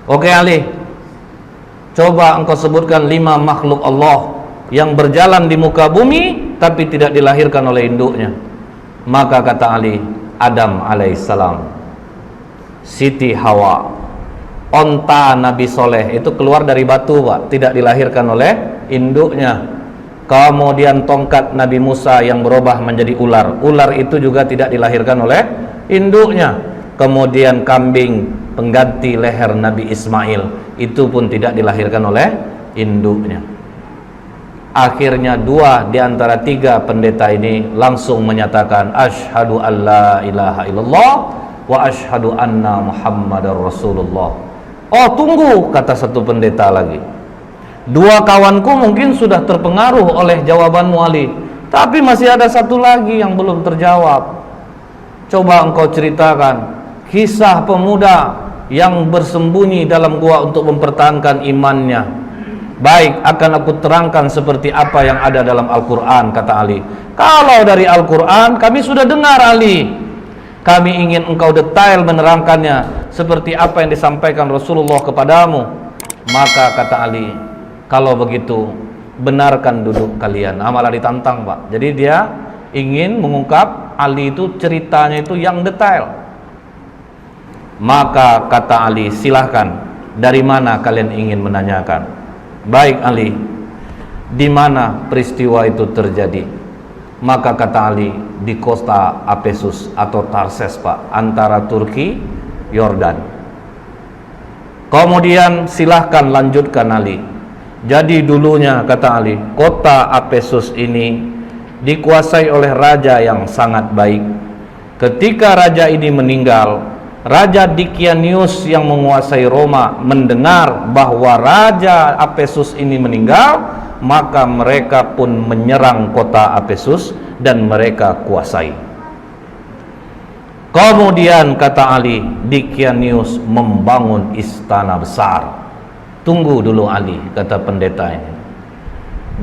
Oke Ali, coba engkau sebutkan 5 makhluk Allah yang berjalan di muka bumi tapi tidak dilahirkan oleh induknya. Maka kata Ali, Adam alaihissalam, Siti Hawa, onta Nabi Soleh itu keluar dari batu Pak, tidak dilahirkan oleh induknya. Kemudian tongkat Nabi Musa yang berubah menjadi ular, ular itu juga tidak dilahirkan oleh induknya. Kemudian kambing pengganti leher Nabi Ismail, itu pun tidak dilahirkan oleh induknya. Akhirnya 2 di antara 3 pendeta ini langsung menyatakan asyhadu alla ilaha illallah wa asyhadu anna muhammadar rasulullah. Oh tunggu, kata satu pendeta lagi, 2 kawanku mungkin sudah terpengaruh oleh jawabanmu Ali, tapi masih ada satu lagi yang belum terjawab. Coba engkau ceritakan kisah pemuda yang bersembunyi dalam gua untuk mempertahankan imannya. Baik, akan aku terangkan seperti apa yang ada dalam Al-Quran, kata Ali. Kalau dari Al-Quran kami sudah dengar Ali, kami ingin engkau detail menerangkannya seperti apa yang disampaikan Rasulullah kepadamu. Maka kata Ali, kalau begitu benarkan duduk kalian. Malah ditantang Pak. Jadi dia ingin mengungkap Ali itu ceritanya itu yang detail. Maka kata Ali, silahkan, dari mana kalian ingin menanyakan? Baik Ali, di mana peristiwa itu terjadi? Maka kata Ali, di kota Apesus atau Tarses Pak, antara Turki, Yordan. Kemudian silahkan lanjutkan Ali. Jadi dulunya kata Ali, kota Apesus ini dikuasai oleh raja yang sangat baik. Ketika raja ini meninggal, Raja Dikianius yang menguasai Roma mendengar bahwa Raja Apesus ini meninggal, maka mereka pun menyerang kota Apesus dan mereka kuasai. Kemudian kata Ali, Dikianius membangun istana besar. Tunggu dulu Ali, kata pendeta ini.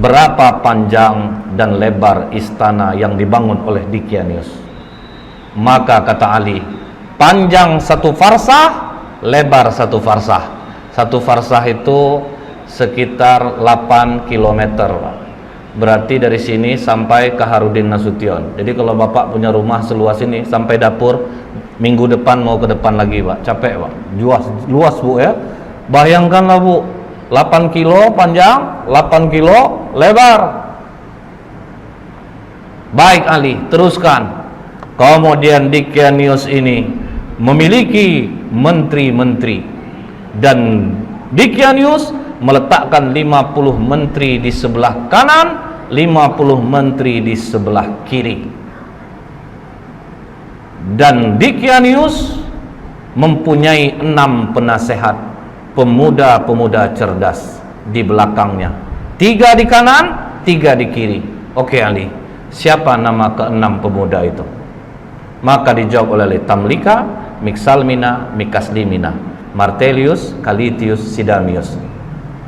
Berapa panjang dan lebar istana yang dibangun oleh Dikianius? Maka kata Ali, panjang 1 farsah, lebar 1 farsah. 1 farsah itu sekitar 8 km Pak. Berarti dari sini sampai ke Harudin Nasution. Jadi kalau Bapak punya rumah seluas ini sampai dapur, minggu depan mau ke depan lagi Pak. Capek Pak. Luas Bu ya. Bayangkanlah Bu, 8 kilo panjang, 8 kilo lebar. Baik Ali, teruskan. Kemudian Dikianius ini memiliki menteri-menteri, dan Dikianius meletakkan 50 menteri di sebelah kanan, 50 menteri di sebelah kiri. Dan Dikianius mempunyai 6 penasehat, pemuda-pemuda cerdas di belakangnya, 3 di kanan, 3 di kiri. Oke Ali, siapa nama ke-6 pemuda itu? Maka dijawab oleh Tamlika, Miksalmina, Mikaslimina, Martelius, Kalitius, Sidamius.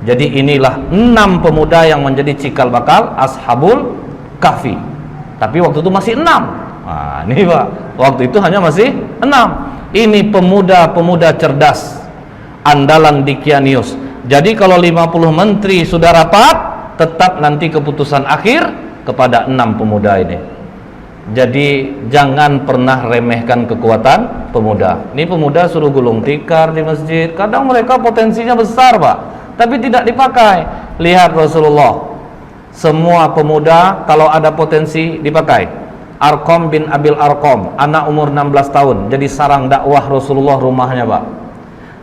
Jadi inilah 6 pemuda yang menjadi cikal bakal Ashabul Kahfi. Tapi waktu itu masih 6. Nah, ini Pak, waktu itu hanya masih 6. Ini pemuda-pemuda cerdas andalan Dikianius. Jadi kalau 50 menteri sudah rapat, tetap nanti keputusan akhir kepada 6 pemuda ini. Jadi jangan pernah remehkan kekuatan pemuda. Ini pemuda suruh gulung tikar di masjid. Kadang mereka potensinya besar Pak, tapi tidak dipakai. Lihat Rasulullah, semua pemuda kalau ada potensi dipakai. Arqam bin Abil Arqam, anak umur 16 tahun, jadi sarang dakwah Rasulullah rumahnya Pak.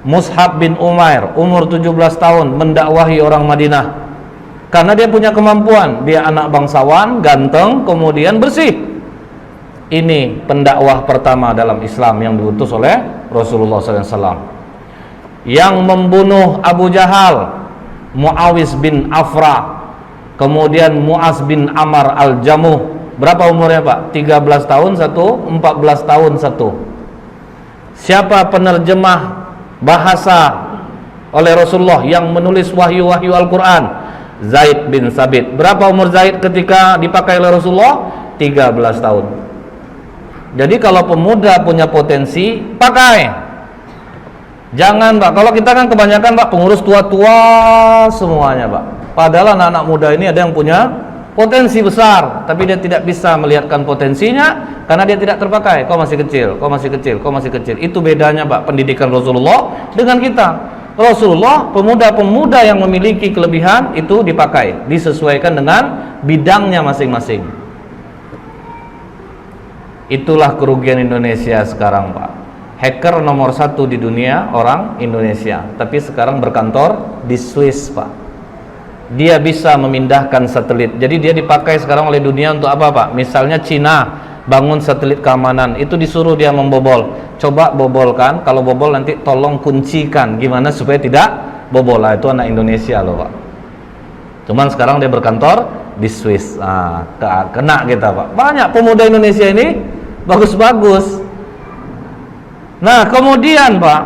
Mus'hab bin Umair, umur 17 tahun, mendakwahi orang Madinah. Karena dia punya kemampuan, dia anak bangsawan, ganteng, kemudian bersih. Ini pendakwah pertama dalam Islam yang diutus oleh Rasulullah SAW. Yang membunuh Abu Jahal, Muawiz bin Afra, kemudian Muaz bin Amar al-Jamuh. Berapa umurnya Pak? 13 tahun satu, 14 tahun satu. Siapa penerjemah bahasa oleh Rasulullah yang menulis wahyu-wahyu Al-Quran? Zaid bin Sabit. Berapa umur Zaid ketika dipakai oleh Rasulullah? 13 tahun. Jadi kalau pemuda punya potensi, pakai. Jangan Pak, kalau kita kan kebanyakan Pak pengurus tua-tua semuanya Pak. Padahal anak-anak muda ini ada yang punya potensi besar, tapi dia tidak bisa melihatkan potensinya karena dia tidak terpakai. Kau masih kecil, kau masih kecil, kau masih kecil. Itu bedanya Pak pendidikan Rasulullah dengan kita. Rasulullah, pemuda-pemuda yang memiliki kelebihan itu dipakai, disesuaikan dengan bidangnya masing-masing. Itulah kerugian Indonesia sekarang Pak. Hacker nomor 1 di dunia orang Indonesia, tapi sekarang berkantor di Swiss Pak. Dia bisa memindahkan satelit, jadi dia dipakai sekarang oleh dunia untuk apa Pak? Misalnya Cina bangun satelit keamanan, itu disuruh dia membobol. Coba bobolkan, kalau bobol nanti tolong kuncikan gimana supaya tidak bobol. Itu anak Indonesia loh Pak. Cuman sekarang dia berkantor di Swiss. Kena kita Pak. Banyak pemuda Indonesia ini bagus-bagus. Nah kemudian Pak,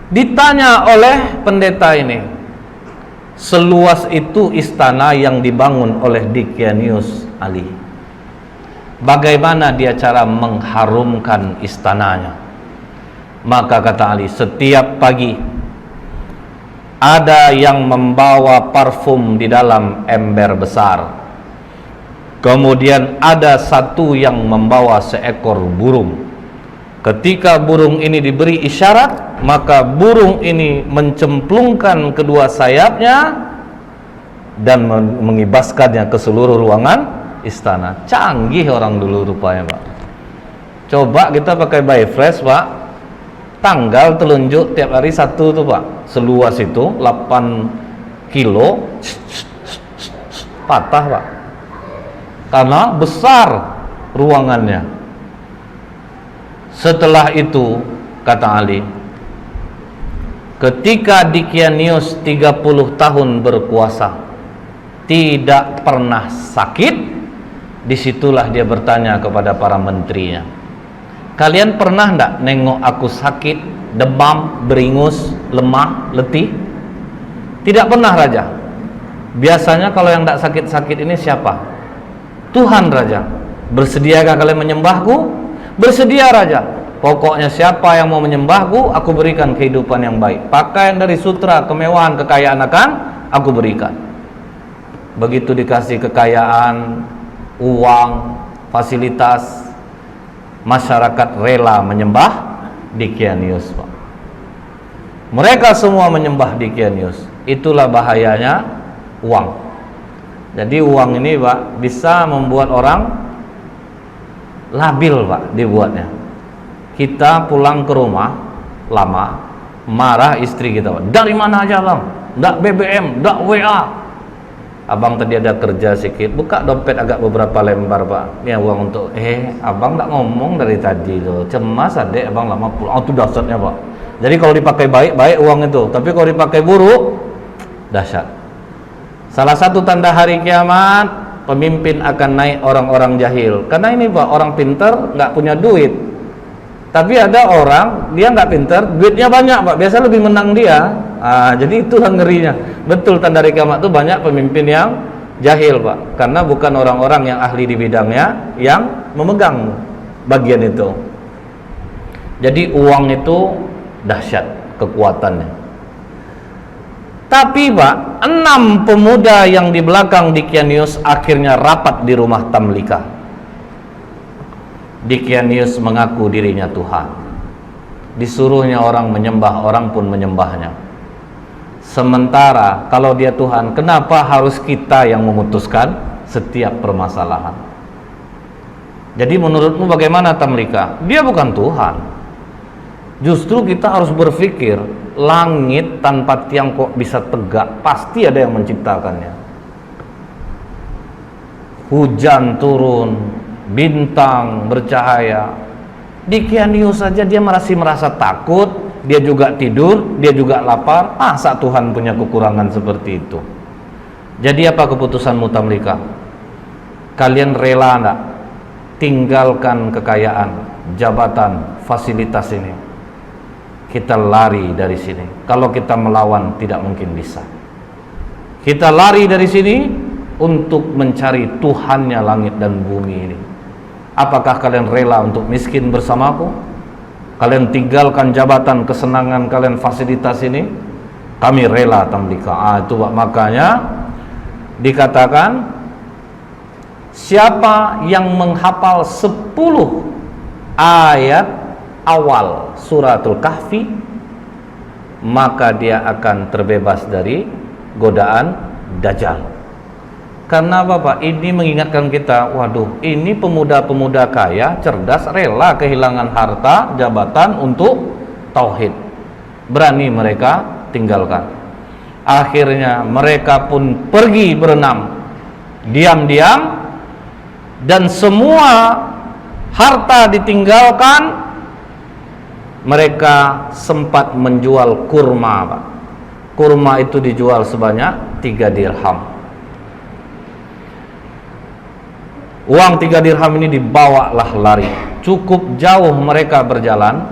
ditanya oleh pendeta ini, seluas itu istana yang dibangun oleh Dickianius Ali, bagaimana dia cara mengharumkan istananya? Maka kata Ali, setiap pagi ada yang membawa parfum di dalam ember besar, kemudian ada satu yang membawa seekor burung. Ketika burung ini diberi isyarat, maka burung ini mencemplungkan kedua sayapnya dan mengibaskannya ke seluruh ruangan istana. Canggih orang dulu rupanya Pak. Coba kita pakai Bifresh Pak, tanggal telunjuk tiap hari satu tuh Pak, seluas itu 8 kilo patah Pak, karena besar ruangannya. Setelah itu kata Ali, ketika Dickianius 30 tahun berkuasa tidak pernah sakit, disitulah dia bertanya kepada para menterinya, kalian pernah enggak nengok aku sakit, demam, beringus, lemah, letih? Tidak pernah Raja. Biasanya kalau yang enggak sakit-sakit ini siapa? Tuhan Raja. Bersediakah kalian menyembahku? Bersedia Raja. Pokoknya siapa yang mau menyembahku, aku berikan kehidupan yang baik. Pakaian dari sutra, kemewahan, kekayaan akan aku berikan. Begitu dikasih kekayaan, uang, fasilitas, masyarakat rela menyembah Dickianius Pak. Mereka semua menyembah Dickianius. Itulah bahayanya uang. Jadi uang ini Pak bisa membuat orang labil Pak, dibuatnya. Kita pulang ke rumah lama, marah istri kita, dari mana aja Bang? Nggak BBM, nggak WA. Abang tadi ada kerja sedikit, buka dompet agak beberapa lembar Pak, ini uang untuk abang nggak ngomong dari tadi loh, cemas adek abang lama pulang. Itu dahsyatnya Pak. Jadi kalau dipakai baik-baik uang itu, tapi kalau dipakai buruk dahsyat. Salah satu tanda hari kiamat, pemimpin akan naik orang-orang jahil. Karena ini Pak, orang pintar nggak punya duit. Tapi ada orang dia nggak pintar, duitnya banyak Pak, biasa lebih menang dia. Jadi itulah ngerinya. Betul tanda hari kiamat itu banyak pemimpin yang jahil Pak, karena bukan orang-orang yang ahli di bidangnya yang memegang bagian itu. Jadi uang itu dahsyat kekuatannya. Tapi Pak, 6 pemuda yang di belakang Dickianius akhirnya rapat di rumah Tamlika. Dickianius mengaku dirinya Tuhan. Disuruhnya orang menyembah, orang pun menyembahnya. Sementara kalau dia Tuhan, kenapa harus kita yang memutuskan setiap permasalahan? Jadi menurutmu bagaimana Tamlika? Dia bukan Tuhan. Justru kita harus berpikir, langit tanpa tiang kok bisa tegak? Pasti ada yang menciptakannya. Hujan turun, bintang bercahaya. Dickianius saja dia masih merasa takut, dia juga tidur, dia juga lapar. Masa Tuhan punya kekurangan seperti itu? Jadi apa keputusanmu Tamlika? Kalian rela enggak tinggalkan kekayaan, jabatan, fasilitas ini? Kita lari dari sini. Kalau kita melawan tidak mungkin bisa. Kita lari dari sini untuk mencari Tuhannya langit dan bumi ini. Apakah kalian rela untuk miskin bersamaku? kalian tinggalkan jabatan, kesenangan kalian, fasilitas ini, kami rela Tamlika. Itu makanya dikatakan siapa yang menghafal 10 ayat awal suratul Kahfi, maka dia akan terbebas dari godaan Dajjal. Karena Bapak, ini mengingatkan kita, waduh, ini pemuda-pemuda kaya, cerdas, rela kehilangan harta, jabatan untuk tauhid. Berani mereka tinggalkan. Akhirnya mereka pun pergi berenam diam-diam, dan semua harta ditinggalkan. Mereka sempat menjual kurma, Pak. Kurma itu dijual sebanyak 3 dirham. Uang 3 dirham ini dibawalah lari. Cukup jauh mereka berjalan,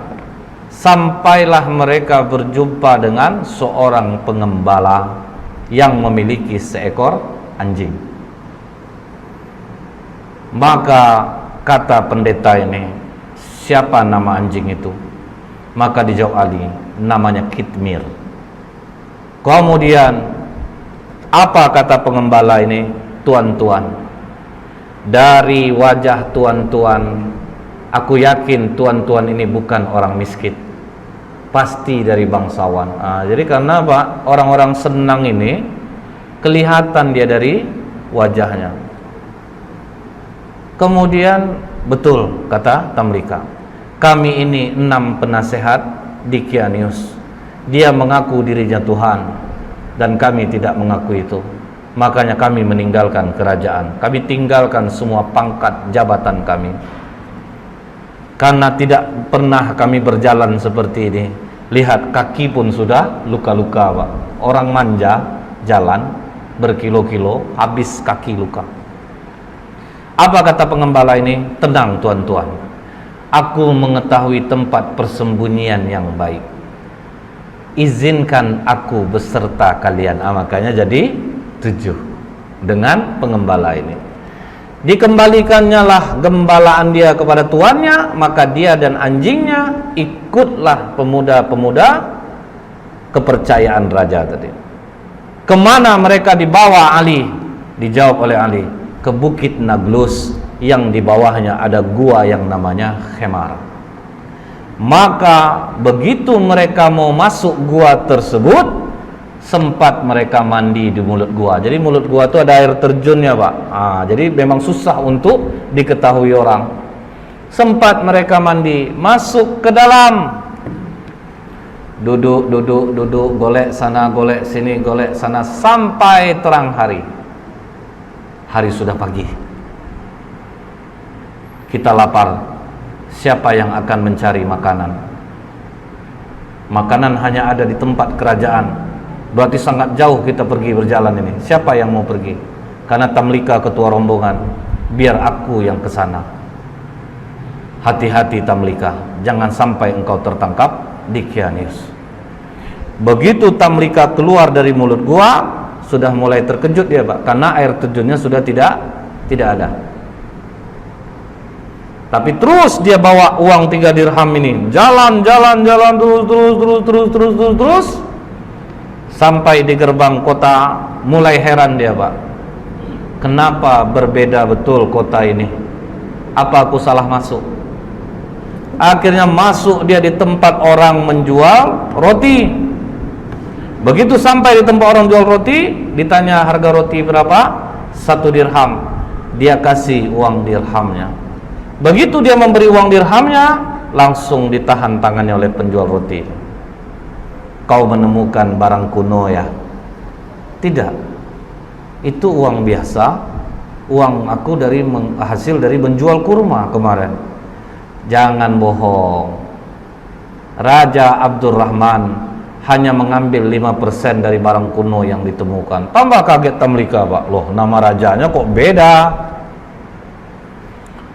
sampailah mereka berjumpa dengan seorang pengembala yang memiliki seekor anjing. Maka kata pendeta ini, siapa nama anjing itu? Maka dijawab Ali, namanya Kitmir. Kemudian apa kata pengembala ini? Tuan-tuan, dari wajah tuan-tuan, aku yakin tuan-tuan ini bukan orang miskin, pasti dari bangsawan. Jadi karena apa? Orang-orang senang ini kelihatan dia dari wajahnya. Kemudian betul kata Tamlika, kami ini 6 penasehat Dicanius. Dia mengaku dirinya Tuhan dan kami tidak mengaku itu. Makanya kami meninggalkan kerajaan, kami tinggalkan semua pangkat jabatan kami, karena tidak pernah kami berjalan seperti ini. Lihat, kaki pun sudah luka-luka, Pak. Orang manja jalan berkilo-kilo, habis kaki luka. Apa kata pengembala ini? Tenang tuan-tuan, aku mengetahui tempat persembunyian yang baik, izinkan aku beserta kalian. Makanya jadi 7 dengan pengembala ini. Dikembalikannya lah gembalaan dia kepada tuannya, maka dia dan anjingnya ikutlah pemuda-pemuda kepercayaan raja tadi. Kemana mereka dibawa Ali? Dijawab oleh Ali, ke Bukit Naglus yang di bawahnya ada gua yang namanya Khemar. Maka begitu mereka mau masuk gua tersebut, sempat mereka mandi di mulut gua. Jadi mulut gua itu ada air terjunnya, Pak. Jadi memang susah untuk diketahui orang. Sempat mereka mandi, masuk ke dalam, duduk, golek sana, golek sini, golek sana, sampai terang hari. Hari sudah pagi. Kita lapar. Siapa yang akan mencari makanan? Makanan hanya ada di tempat kerajaan. Berarti sangat jauh kita pergi berjalan ini. Siapa yang mau pergi? Karena Tamlika ketua rombongan, biar aku yang ke sana. Hati-hati Tamlika, jangan sampai engkau tertangkap Dicanius. Begitu Tamlika keluar dari mulut gua, sudah mulai terkejut dia, Pak, karena air terjunnya sudah tidak ada. Tapi terus dia bawa uang 3 dirham ini, jalan terus sampai di gerbang kota. Mulai heran dia, Pak, kenapa berbeda betul kota ini? Apa aku salah masuk? Akhirnya masuk dia di tempat orang menjual roti. Begitu sampai di tempat orang jual roti, ditanya harga roti berapa? 1 dirham. Dia kasih uang dirhamnya. Begitu dia memberi uang dirhamnya, langsung ditahan tangannya oleh penjual roti. Kau menemukan barang kuno ya? Tidak, itu uang biasa, uang aku dari hasil dari menjual kurma kemarin. Jangan bohong. Raja Abdurrahman hanya mengambil 5% dari barang kuno yang ditemukan. Tambah kaget Tamlika, Pak. Loh, nama rajanya kok beda?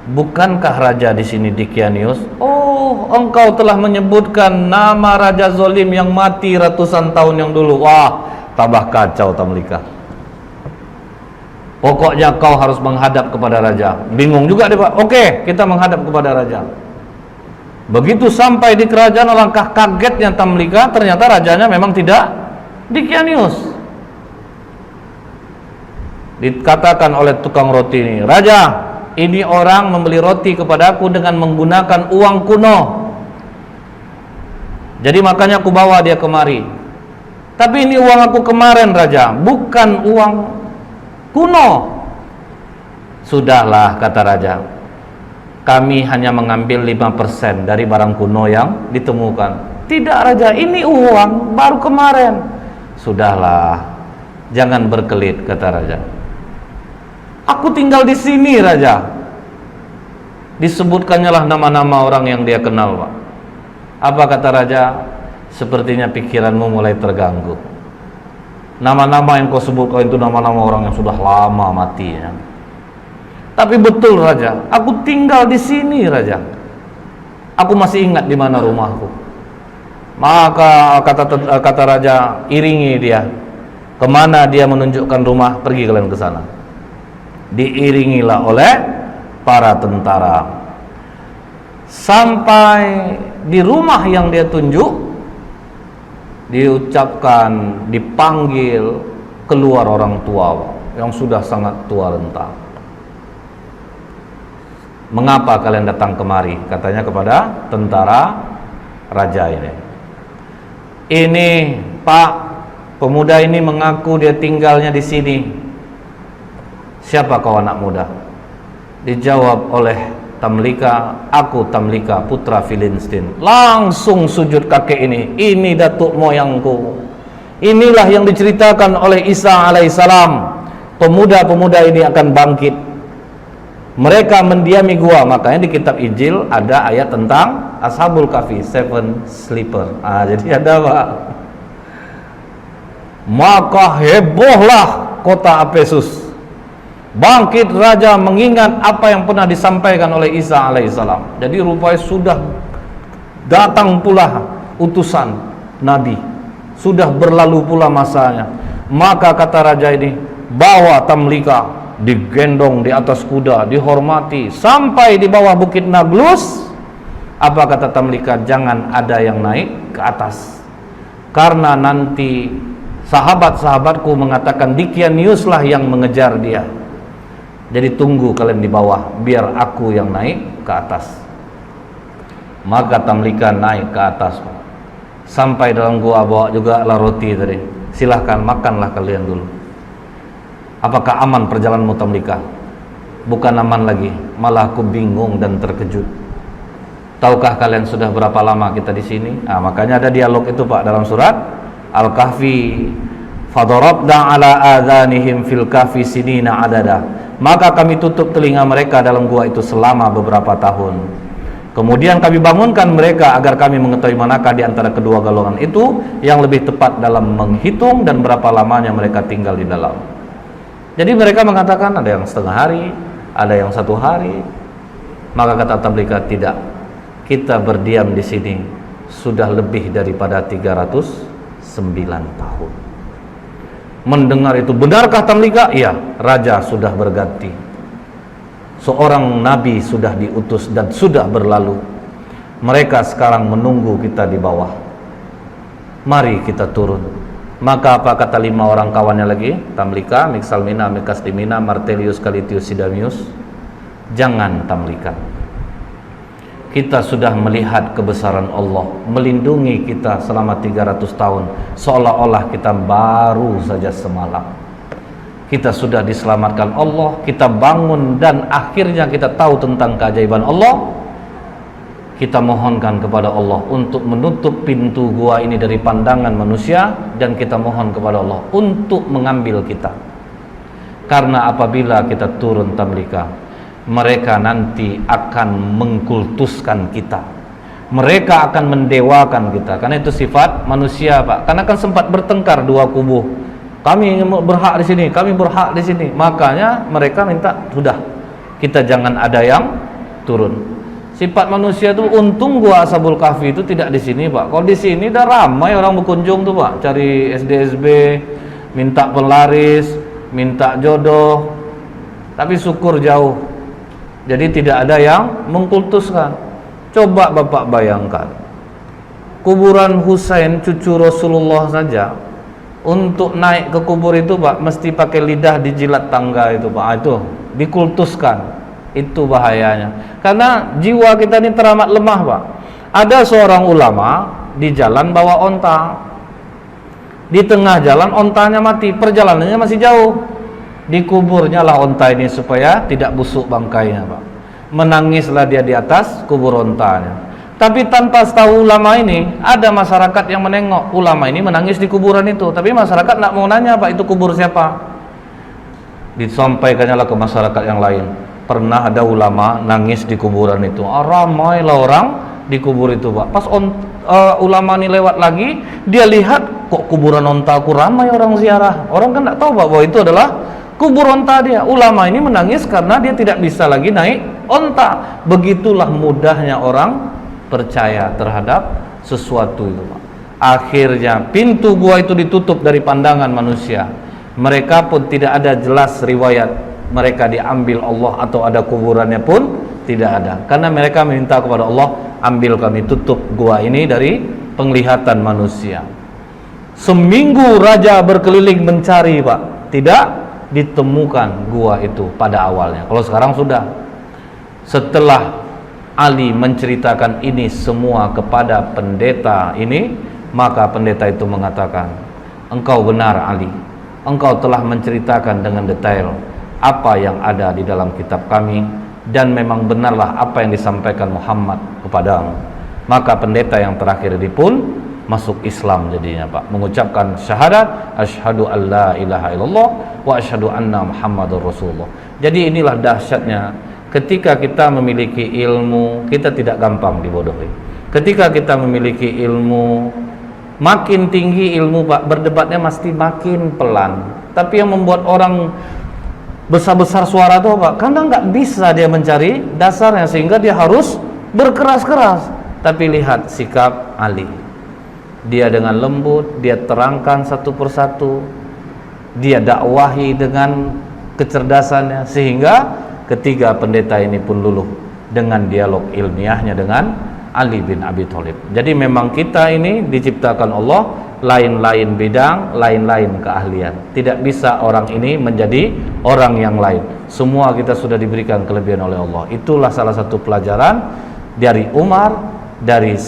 Bukankah raja di sini Dicanius? Oh, engkau telah menyebutkan nama raja zolim yang mati ratusan tahun yang dulu. Wah, tambah kacau Tamlika. Pokoknya kau harus menghadap kepada raja. Bingung juga dia, Pak. Oke, kita menghadap kepada raja. Begitu sampai di kerajaan, alangkah kagetnya Tamlika, ternyata rajanya memang tidak Dicanius. Dikatakan oleh tukang roti ini, "Raja, ini orang membeli roti kepadaku dengan menggunakan uang kuno. Jadi makanya aku bawa dia kemari. Tapi ini uang aku kemarin, Raja, bukan uang kuno." "Sudahlah," kata raja, "kami hanya mengambil 5% dari barang kuno yang ditemukan." "Tidak, Raja, ini uang baru kemarin." "Sudahlah, jangan berkelit," kata raja. "Aku tinggal di sini, Raja." Disebutkannya lah nama-nama orang yang dia kenal, Pak. Apa kata raja? "Sepertinya pikiranmu mulai terganggu. Nama-nama yang kau sebutkan itu nama-nama orang yang sudah lama matinya." "Tapi betul, Raja, aku tinggal di sini, Raja. Aku masih ingat di mana rumahku." Maka kata raja, "Iringi dia. Kemana dia menunjukkan rumah, pergi kalian ke sana." Diiringilah oleh para tentara sampai di rumah yang dia tunjuk. Diucapkan, dipanggil keluar orang tua yang sudah sangat tua renta. "Mengapa kalian datang kemari?" katanya kepada tentara raja ini. "Ini, Pak, pemuda ini mengaku dia tinggalnya di sini." "Siapa kau, anak muda?" Dijawab oleh Tamlika, "Aku Tamlika, putra Filistin." Langsung sujud kakek ini datuk moyangku. Inilah yang diceritakan oleh Isa alaihissalam. Pemuda-pemuda ini akan bangkit. Mereka mendiami gua. Makanya di kitab Injil ada ayat tentang Ashabul Kahfi, seven sleeper. Jadi ada, Pak. Maka hebohlah kota Efesus. Bangkit raja mengingat apa yang pernah disampaikan oleh Isa alaihissalam. Jadi rupanya sudah datang pula utusan Nabi, sudah berlalu pula masanya. Maka kata raja ini, bawa Tamlika, digendong di atas kuda, dihormati sampai di bawah bukit Nablus. Apa kata Tamlika? Jangan ada yang naik ke atas, karena nanti sahabat-sahabatku mengatakan Dicanius lah yang mengejar dia. Jadi tunggu kalian di bawah, biar aku yang naik ke atas. Maka Tamlika naik ke atas, sampai dalam gua, bawa juga lah roti tadi. Silahkan makanlah kalian dulu. Apakah aman perjalananmu, Tamlika? Bukan aman lagi, malah aku bingung dan terkejut. Tahukah kalian sudah berapa lama kita di sini? Makanya ada dialog itu, Pak, dalam surat Al-Kahfi. Fadarabna ala adhanihim fil kahfi sinina adada. Maka kami tutup telinga mereka dalam gua itu selama beberapa tahun. Kemudian kami bangunkan mereka agar kami mengetahui manakah di antara kedua golongan itu yang lebih tepat dalam menghitung dan berapa lamanya mereka tinggal di dalam. Jadi mereka mengatakan ada yang setengah hari, ada yang 1 hari. Maka kata Tamlika, tidak, kita berdiam di sini sudah lebih daripada 309 tahun. Mendengar itu, benarkah Tamlika? Iya, raja sudah berganti. Seorang nabi sudah diutus dan sudah berlalu. Mereka sekarang menunggu kita di bawah. Mari kita turun. Maka apa kata 5 orang kawannya lagi? Tamlika, Mixalmina, Mekastimina, Martelius, Calitius, Sidamius. Jangan, Tamlika. Kita sudah melihat kebesaran Allah melindungi kita selama 300 tahun, seolah-olah kita baru saja semalam. Kita sudah diselamatkan Allah, kita bangun dan akhirnya kita tahu tentang keajaiban Allah. Kita mohonkan kepada Allah untuk menutup pintu gua ini dari pandangan manusia, dan kita mohon kepada Allah untuk mengambil kita. Karena apabila kita turun, Tamlika, mereka nanti akan mengkultuskan kita. Mereka akan mendewakan kita. Karena itu sifat manusia, Pak. Karena kan sempat bertengkar dua kubu. Kami berhak di sini, kami berhak di sini. Makanya mereka minta, sudah, kita jangan ada yang turun. Sifat manusia itu, untung gua Ashabul Kahfi itu tidak di sini, Pak. Kalau di sini dah ramai orang berkunjung tuh, Pak. Cari SDSB, minta pelaris, minta jodoh. Tapi syukur jauh. Jadi tidak ada yang mengkultuskan. Coba Bapak bayangkan, kuburan Husain cucu Rasulullah saja, untuk naik ke kubur itu Pak, mesti pakai lidah dijilat tangga itu Pak. Itu dikultuskan. Itu bahayanya. Karena jiwa kita ini teramat lemah Pak. Ada seorang ulama di jalan bawa onta. Di tengah jalan ontanya mati, perjalanannya masih jauh. Dikuburnya lah onta ini supaya tidak busuk bangkainya Pak. Menangislah dia di atas kubur ontanya. Tapi tanpa tahu ulama ini, ada masyarakat yang menengok ulama ini menangis di kuburan itu. Tapi masyarakat tidak mau nanya Pak, itu kubur siapa. Disampaikannya lah ke masyarakat yang lain, pernah ada ulama nangis di kuburan itu. Ramailah orang di kubur itu Pak. Pas ulama ini lewat lagi, dia lihat kok kuburan onta aku ramai orang ziarah. Orang kan tidak tahu Pak, bahwa itu adalah kubur onta dia. Ulama ini menangis karena dia tidak bisa lagi naik onta. Begitulah mudahnya orang percaya terhadap sesuatu itu Pak. Akhirnya pintu gua itu ditutup dari pandangan manusia. Mereka pun tidak ada jelas riwayat mereka diambil Allah atau ada kuburannya pun tidak ada. Karena mereka minta kepada Allah, ambil kami, tutup gua ini dari penglihatan manusia. Seminggu raja berkeliling mencari Pak, tidak ditemukan gua itu pada awalnya. Kalau sekarang sudah. Setelah Ali menceritakan ini semua kepada pendeta ini, maka pendeta itu mengatakan, engkau benar Ali, engkau telah menceritakan dengan detail apa yang ada di dalam kitab kami, dan memang benarlah apa yang disampaikan Muhammad kepadamu. Maka pendeta yang terakhir ini pun masuk Islam jadinya Pak, mengucapkan syahadat asyhadu alla ilaha illallah wa asyhadu anna muhammadur rasulullah. Jadi inilah dahsyatnya ketika kita memiliki ilmu, kita tidak gampang dibodohi. Ketika kita memiliki ilmu, makin tinggi ilmu Pak, berdebatnya mesti makin pelan. Tapi yang membuat orang besar-besar suara itu Pak, karena nggak bisa dia mencari dasarnya, sehingga dia harus berkeras-keras. Tapi lihat sikap Ali, dia dengan lembut, dia terangkan satu persatu, dia dakwahi dengan kecerdasannya, sehingga ketiga pendeta ini pun luluh dengan dialog ilmiahnya dengan Ali bin Abi Thalib. Jadi memang kita ini diciptakan Allah lain-lain bidang, lain-lain keahlian. Tidak bisa orang ini menjadi orang yang lain. Semua kita sudah diberikan kelebihan oleh Allah. Itulah salah satu pelajaran dari Umar, dari